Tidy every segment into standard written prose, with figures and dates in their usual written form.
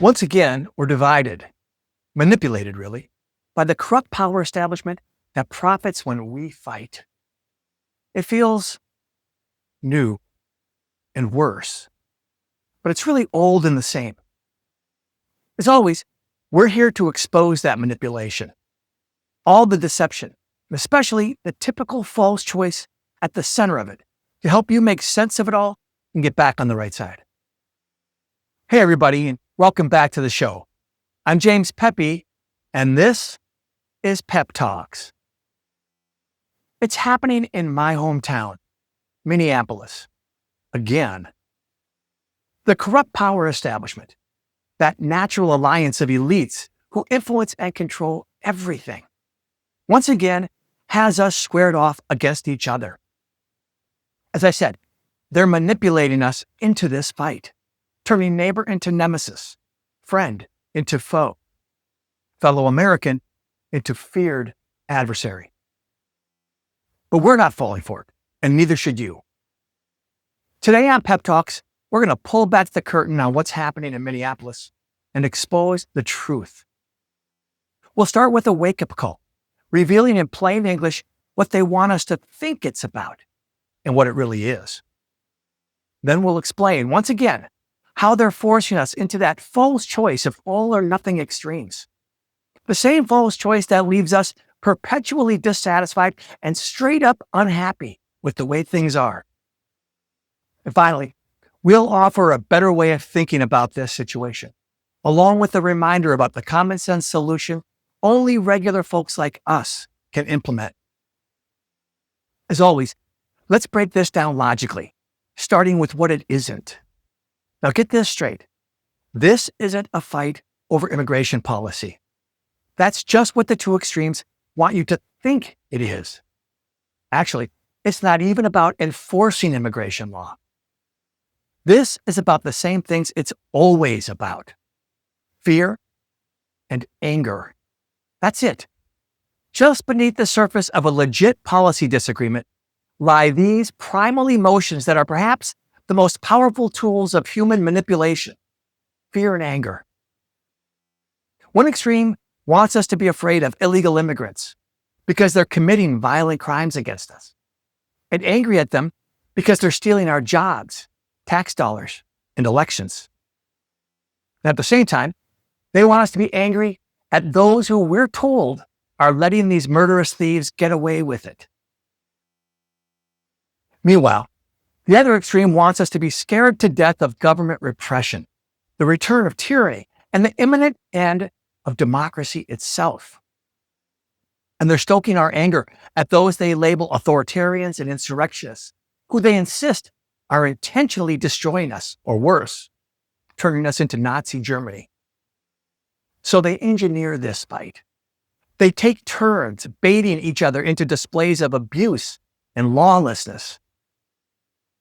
Once again, we're divided, manipulated really, by the corrupt power establishment that profits when we fight. It feels new and worse, but it's really old and the same. As always, we're here to expose that manipulation, all the deception, especially the typical false choice at the center of it, to help you make sense of it all and get back on the right side. Hey everybody, and welcome back to the show. I'm James Peppe, and this is PepTalks. It's happening in my hometown, Minneapolis, again. The corrupt power establishment, that natural alliance of elites who influence and control everything, once again has us squared off against each other. As I said, they're manipulating us into this fight, turning neighbor into nemesis, friend into foe, fellow American into feared adversary. But we're not falling for it, and neither should you. Today on Pep Talks, we're going to pull back the curtain on what's happening in Minneapolis and expose the truth. We'll start with a wake-up call, revealing in plain English what they want us to think it's about and what it really is. Then we'll explain, once again, how they're forcing us into that false choice of all or nothing extremes. The same false choice that leaves us perpetually dissatisfied and straight up unhappy with the way things are. And finally, we'll offer a better way of thinking about this situation, along with a reminder about the common sense solution only regular folks like us can implement. As always, let's break this down logically, starting with what it isn't. Now get this straight. This isn't a fight over immigration policy. That's just what the two extremes want you to think it is. Actually, it's not even about enforcing immigration law. This is about the same things it's always about: fear and anger. That's it. Just beneath the surface of a legit policy disagreement lie these primal emotions that are perhaps the most powerful tools of human manipulation: fear and anger. One extreme wants us to be afraid of illegal immigrants because they're committing violent crimes against us, and angry at them because they're stealing our jobs, tax dollars, and elections. And at the same time, they want us to be angry at those who we're told are letting these murderous thieves get away with it. Meanwhile, the other extreme wants us to be scared to death of government repression, the return of tyranny, and the imminent end of democracy itself. And they're stoking our anger at those they label authoritarians and insurrectionists, who they insist are intentionally destroying us, or worse, turning us into Nazi Germany. So they engineer this fight. They take turns baiting each other into displays of abuse and lawlessness.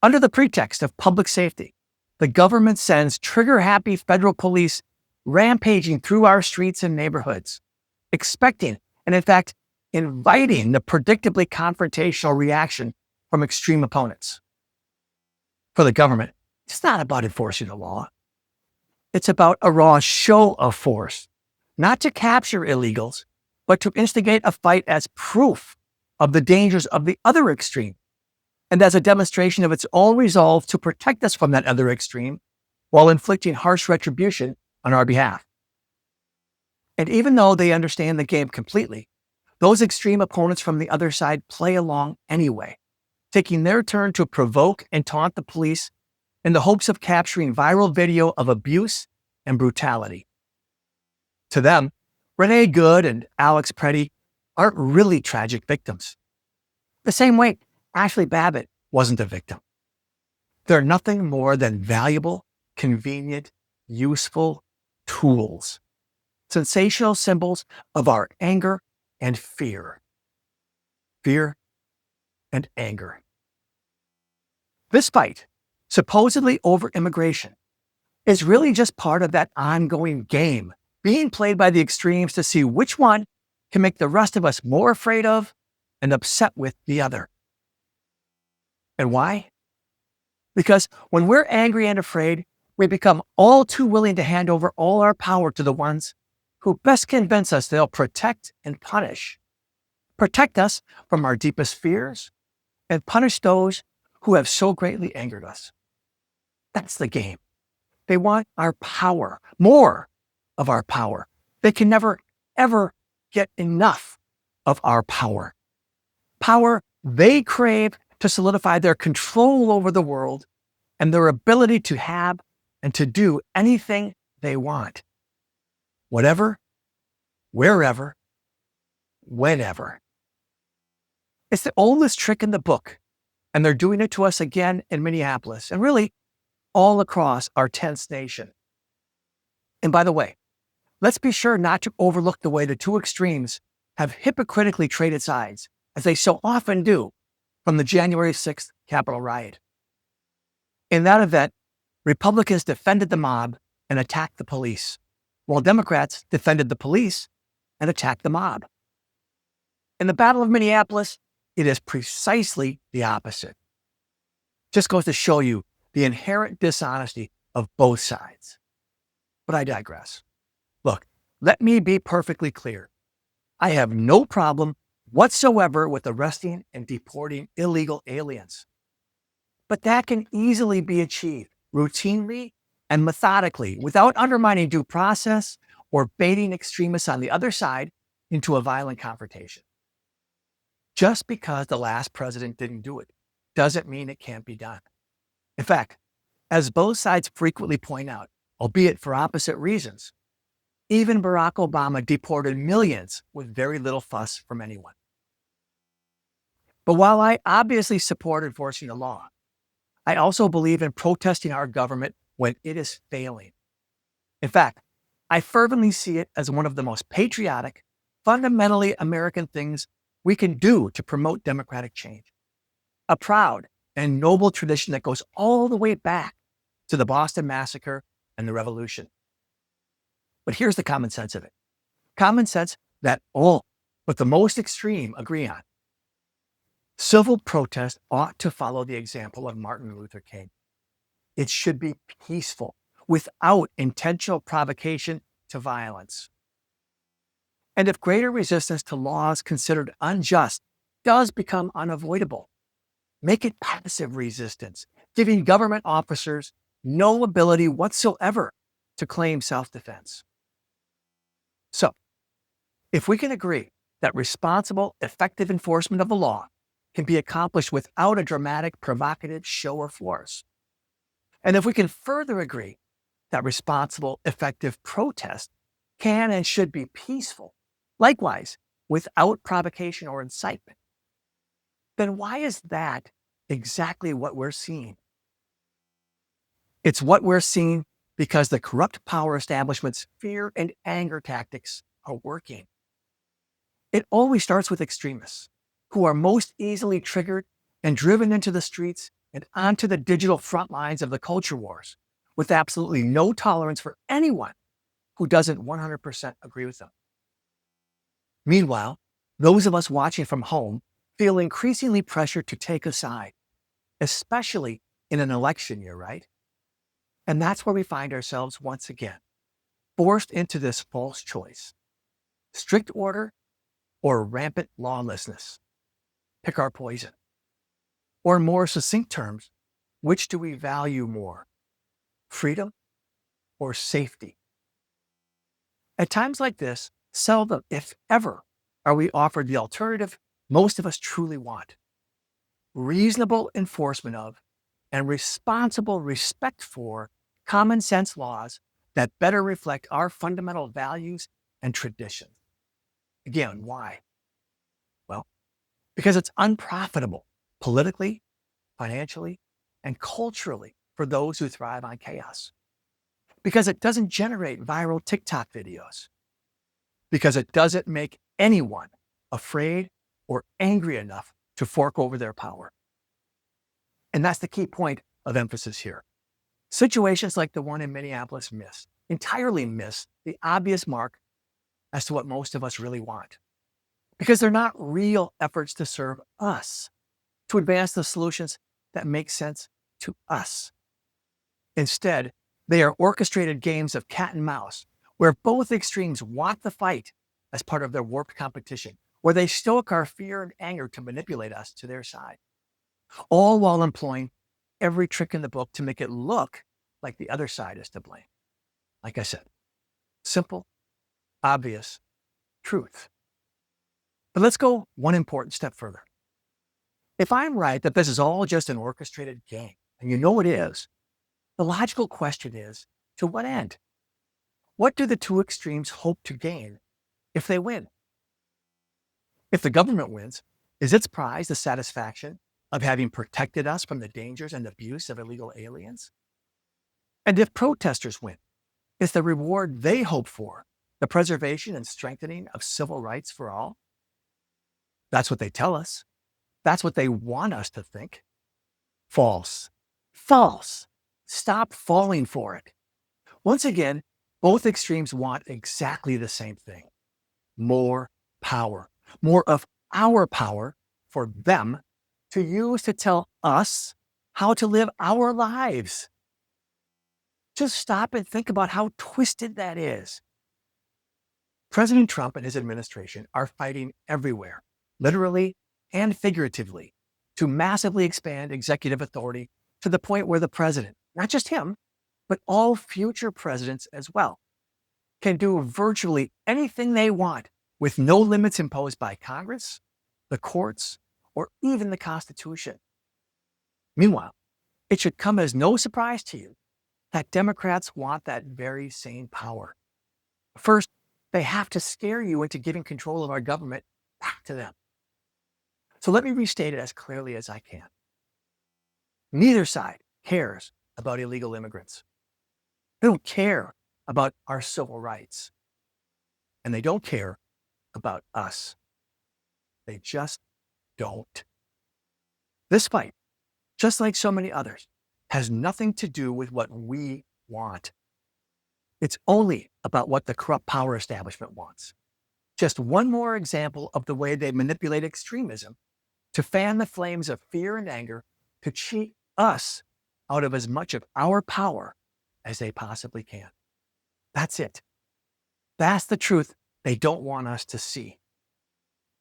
Under the pretext of public safety, the government sends trigger-happy federal police rampaging through our streets and neighborhoods, expecting and in fact inviting the predictably confrontational reaction from extreme opponents. For the government, it's not about enforcing the law. It's about a raw show of force, not to capture illegals, but to instigate a fight as proof of the dangers of the other extreme, and as a demonstration of its own resolve to protect us from that other extreme while inflicting harsh retribution on our behalf. And even though they understand the game completely, those extreme opponents from the other side play along anyway, taking their turn to provoke and taunt the police in the hopes of capturing viral video of abuse and brutality. To them, Renee Good and Alex Preddy aren't really tragic victims. The same way Ashley Babbitt wasn't a victim. They're nothing more than valuable, convenient, useful tools, sensational symbols of our anger and fear. Fear and anger. This fight, supposedly over immigration, is really just part of that ongoing game being played by the extremes to see which one can make the rest of us more afraid of and upset with the other. And why? Because when we're angry and afraid, We become all too willing to hand over all our power to the ones who best convince us they'll protect and punish. Protect us from our deepest fears and punish those who have so greatly angered us. That's the game. They want our power, more of our power. They can never, ever get enough of our power. Power they crave to solidify their control over the world and their ability to have and to do anything they want. Whatever, wherever, whenever. It's the oldest trick in the book, and they're doing it to us again in Minneapolis, and really all across our tense nation. And by the way, let's be sure not to overlook the way the two extremes have hypocritically traded sides, as they so often do, from the January 6th Capitol riot. In that event, Republicans defended the mob and attacked the police, while Democrats defended the police and attacked the mob. In the Battle of Minneapolis, it is precisely the opposite. Just goes to show you the inherent dishonesty of both sides. But I digress. Look, let me be perfectly clear. I have no problem whatsoever with arresting and deporting illegal aliens. But that can easily be achieved routinely and methodically without undermining due process or baiting extremists on the other side into a violent confrontation. Just because the last president didn't do it doesn't mean it can't be done. In fact, as both sides frequently point out, albeit for opposite reasons, even Barack Obama deported millions with very little fuss from anyone. But while I obviously support enforcing the law, I also believe in protesting our government when it is failing. In fact, I fervently see it as one of the most patriotic, fundamentally American things we can do to promote democratic change. A proud and noble tradition that goes all the way back to the Boston Massacre and the Revolution. But here's the common sense of it. Common sense that all but the most extreme agree on. Civil protest ought to follow the example of Martin Luther King. It should be peaceful, without intentional provocation to violence. And if greater resistance to laws considered unjust does become unavoidable, make it passive resistance, giving government officers no ability whatsoever to claim self-defense. So, if we can agree that responsible, effective enforcement of the law can be accomplished without a dramatic, provocative show or force, and if we can further agree that responsible, effective protest can and should be peaceful, likewise, without provocation or incitement, then why is that exactly what we're seeing? It's what we're seeing because the corrupt power establishment's fear and anger tactics are working. It always starts with extremists who are most easily triggered and driven into the streets and onto the digital front lines of the culture wars with absolutely no tolerance for anyone who doesn't 100% agree with them. Meanwhile, those of us watching from home feel increasingly pressured to take a side, especially in an election year, right? And that's where we find ourselves once again, forced into this false choice. Strict order or rampant lawlessness. Pick our poison. Or in more succinct terms, which do we value more? Freedom or safety? At times like this, seldom, if ever, are we offered the alternative most of us truly want. Reasonable enforcement of and responsible respect for common sense laws that better reflect our fundamental values and traditions. Again, why? Well, because it's unprofitable politically, financially, and culturally for those who thrive on chaos. Because it doesn't generate viral TikTok videos. Because it doesn't make anyone afraid or angry enough to fork over their power. And that's the key point of emphasis here. Situations like the one in Minneapolis entirely miss the obvious mark as to what most of us really want. Because they're not real efforts to serve us, to advance the solutions that make sense to us. Instead, They are orchestrated games of cat and mouse, where both extremes want the fight as part of their warped competition, where they stoke our fear and anger to manipulate us to their side, all while employing every trick in the book to make it look like the other side is to blame. Like I said, simple, obvious truth. But let's go one important step further. If I'm right that this is all just an orchestrated game, and you know it is, the logical question is, to what end? What do the two extremes hope to gain if they win? If the government wins, is its prize the satisfaction of having protected us from the dangers and abuse of illegal aliens? And if protesters win, is the reward they hope for the preservation and strengthening of civil rights for all? That's what they tell us. That's what they want us to think. False. False. Stop falling for it. Once again, both extremes want exactly the same thing. More power. More of our power for them to use to tell us how to live our lives. Just stop and think about how twisted that is. President Trump and his administration are fighting everywhere, literally and figuratively, to massively expand executive authority to the point where the president, not just him, but all future presidents as well, can do virtually anything they want with no limits imposed by Congress, the courts, or even the Constitution. Meanwhile, it should come as no surprise to you that Democrats want that very same power. First, they have to scare you into giving control of our government back to them. So let me restate it as clearly as I can. Neither side cares about illegal immigrants. They don't care about our civil rights. And they don't care about us. They just don't. This fight, just like so many others, has nothing to do with what we want. It's only about what the corrupt power establishment wants. Just one more example of the way they manipulate extremism to fan the flames of fear and anger to cheat us out of as much of our power as they possibly can. That's it. That's the truth they don't want us to see.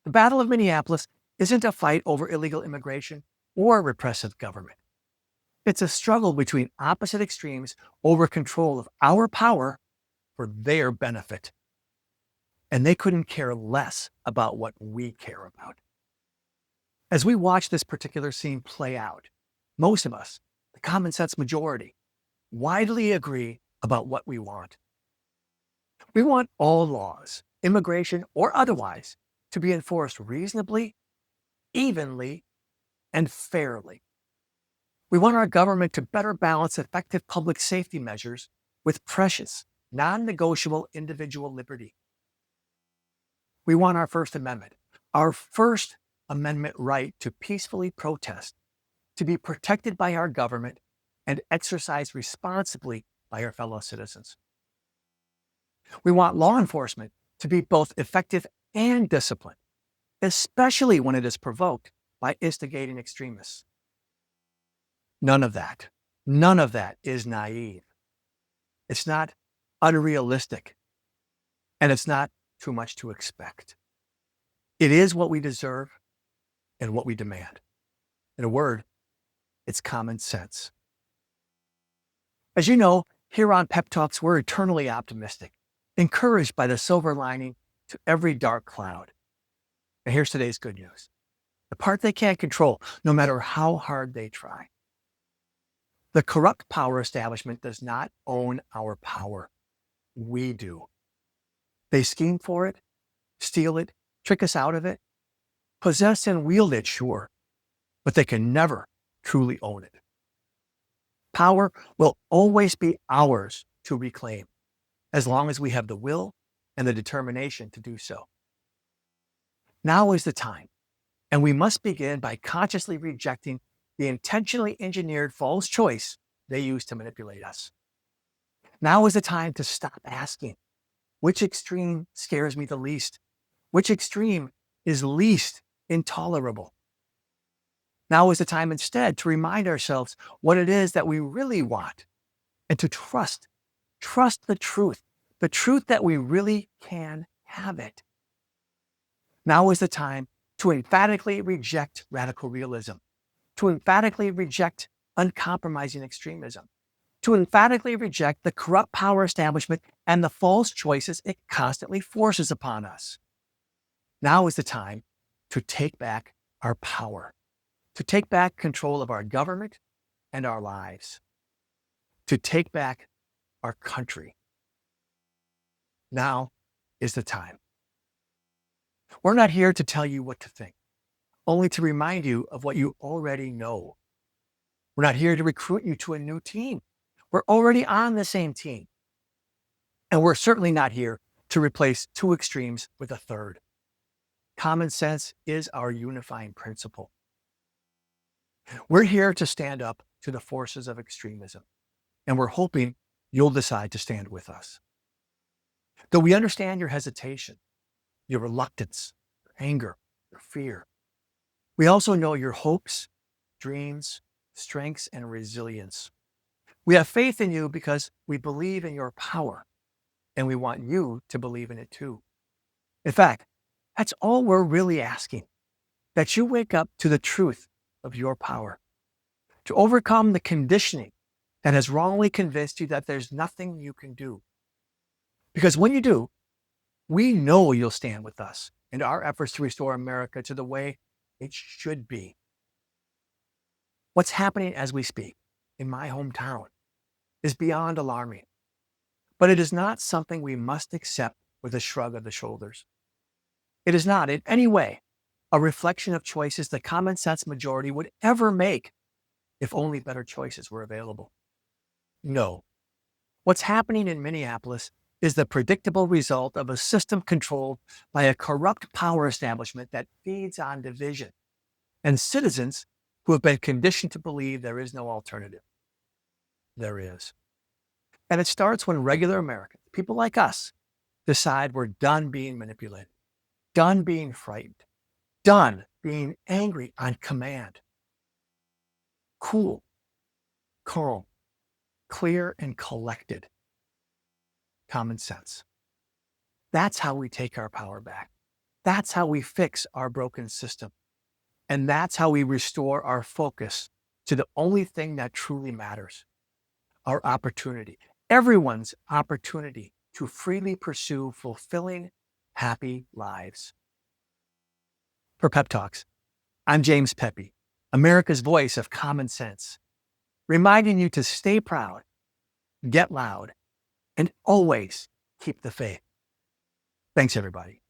The Battle of Minneapolis isn't a fight over illegal immigration or repressive government. It's a struggle between opposite extremes over control of our power for their benefit. And they couldn't care less about what we care about. As we watch this particular scene play out, most of us, the CommonSense Majority, widely agree about what we want. We want all laws, immigration or otherwise, to be enforced reasonably, evenly, and fairly. We want our government to better balance effective public safety measures with precious, non-negotiable individual liberty. We want our First Amendment, our First Amendment right to peacefully protest, to be protected by our government and exercised responsibly by our fellow citizens. We want law enforcement to be both effective and disciplined, especially when it is provoked by instigating extremists. None of that is naive. It's not unrealistic, and it's not too much to expect. It is what we deserve and what we demand. In a word, it's common sense. As you know, here on PepTalks, we're eternally optimistic, encouraged by the silver lining to every dark cloud. And here's today's good news. The part they can't control, no matter how hard they try. The corrupt power establishment does not own our power. We do. They scheme for it, steal it, trick us out of it, possess and wield it, sure, but they can never truly own it. Power will always be ours to reclaim, as long as we have the will and the determination to do so. Now is the time, and we must begin by consciously rejecting the intentionally engineered false choice they use to manipulate us. Now is the time to stop asking, which extreme scares me the least? Which extreme is least intolerable? Now is the time instead to remind ourselves what it is that we really want and to trust the truth that we really can have it. Now is the time to emphatically reject radical realism, to emphatically reject uncompromising extremism, to emphatically reject the corrupt power establishment and the false choices it constantly forces upon us. Now is the time to take back our power, to take back control of our government and our lives, to take back our country. Now is the time. We're not here to tell you what to think, only to remind you of what you already know. We're not here to recruit you to a new team. We're already on the same team. And we're certainly not here to replace two extremes with a third. Common sense is our unifying principle. We're here to stand up to the forces of extremism, and we're hoping you'll decide to stand with us. Though we understand your hesitation, your reluctance, your anger, your fear, we also know your hopes, dreams, strengths, and resilience. We have faith in you because we believe in your power, and we want you to believe in it too. In fact, that's all we're really asking, that you wake up to the truth of your power, to overcome the conditioning that has wrongly convinced you that there's nothing you can do. Because when you do, we know you'll stand with us in our efforts to restore America to the way it should be. What's happening as we speak in my hometown is beyond alarming, but it is not something we must accept with a shrug of the shoulders. It is not in any way a reflection of choices the CommonSense Majority would ever make if only better choices were available. No. What's happening in Minneapolis is the predictable result of a system controlled by a corrupt power establishment that feeds on division and citizens who have been conditioned to believe there is no alternative. There is. And it starts when regular Americans, people like us, decide we're done being manipulated, done being frightened, done being angry on command. Cool, calm, clear, and collected. Common sense. That's how we take our power back. That's how we fix our broken system. And that's how we restore our focus to the only thing that truly matters, our opportunity, everyone's opportunity to freely pursue fulfilling, happy lives. For PepTalks, I'm James Peppe, America's voice of common sense, reminding you to stay proud, get loud, and always keep the faith. Thanks, everybody.